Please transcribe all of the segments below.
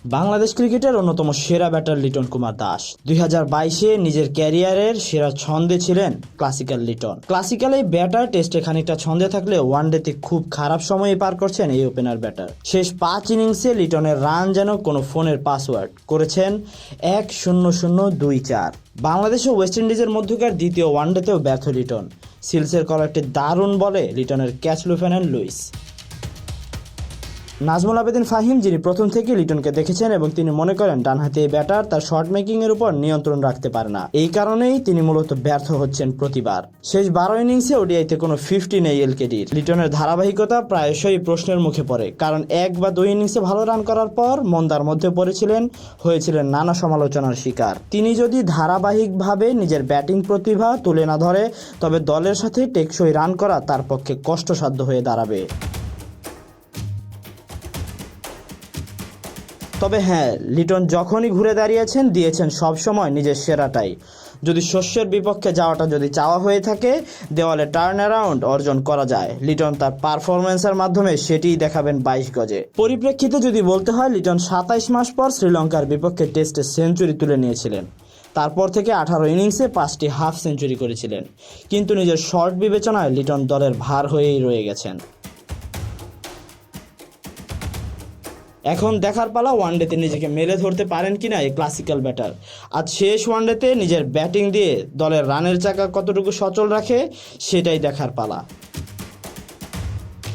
বাংলাদেশ ক্রিকেটের অন্যতম সেরা ব্যাটার লিটন কুমার দাস 2022-এ নিজের ক্যারিয়ারের সেরা ছন্দে ছিলেন ক্লাসিক্যাল লিটন। ক্লাসিক্যাল এই ব্যাটার টেস্টে খানিকটা ছন্দে থাকলে ওয়ানডেতে খুব খারাপ সময় পার করছেন এই ওপেনার ব্যাটার। শেষ 5 ইনিংসে লিটনের রান যেন কোনো ফোনের পাসওয়ার্ড করেছেন 1-0-0-2-4। বাংলাদেশ ও ওয়েস্ট ইন্ডিজের মধ্যকার দ্বিতীয় ওয়ানডেতেও ব্যর্থ লিটন। সিলসের করা একটি দারুণ বলে লিটনের ক্যাচ লুফে নেন লুইস। নাজমুল আবেদিন ফাহিম, যিনি প্রথম থেকে লিটনকে দেখেছেন এবং তিনি মনে করেন ডানহাতি এই ব্যাটার তার শট মেকিং এর উপর নিয়ন্ত্রণ রাখতে পারে না, এই কারণেই তিনি মূলত ব্যর্থ হচ্ছেন প্রতিবার। শেষ 12 ইনিংসে ওডিআইতে কোনো 50 নেই এলকেডির। লিটনের ধারাবাহিকতা প্রায়শই প্রশ্নের মুখে পড়ে, কারণ 1 বা 2 ইনিংসে ভালো রান করার পর মন্দার মধ্যে হয়েছিলেন নানা সমালোচনার শিকার। তিনি যদি ধারাবাহিকভাবে নিজের ব্যাটিং প্রতিভা তুলে না ধরে তবে দলের সাথে টেকসই রান করা তার পক্ষে কষ্টসাধ্য হয়ে দাঁড়াবে। তবে হ্যাঁ, লিটন যখনই ঘুরে দাঁড়িয়েছেন দিয়েছেন সবসময় নিজের সেরাটাই। যদি শস্যের বিপক্ষে যাওয়াটা যদি চাওয়া হয়ে থাকে, দেওয়ালে টার্ন অ্যারাউন্ড অর্জন করা যায়, লিটন তার পারফরমেন্সের মাধ্যমে সেটিই দেখাবেন 22 গজে। পরিপ্রেক্ষিতে যদি বলতে হয়, লিটন 27 মাস পর শ্রীলঙ্কার বিপক্ষে টেস্টে সেঞ্চুরি তুলে নিয়েছিলেন। তারপর থেকে 18 ইনিংসে 5টি হাফ সেঞ্চুরি করেছিলেন, কিন্তু নিজের শর্ট বিবেচনায় লিটন দলের ভার হয়েই রয়ে গেছেন। এখন দেখার পালা ওয়ানডেতে নিজেকে মেলে ধরতে পারেন কিনা এই ক্লাসিক্যাল ব্যাটার। আজ শেষ ওয়ানডেতে নিজের ব্যাটিং দিয়ে দলের রানের চাকা কতটুকু সচল রাখে সেটাই দেখার পালা।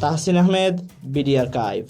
Tahsin Ahmed, BD archive.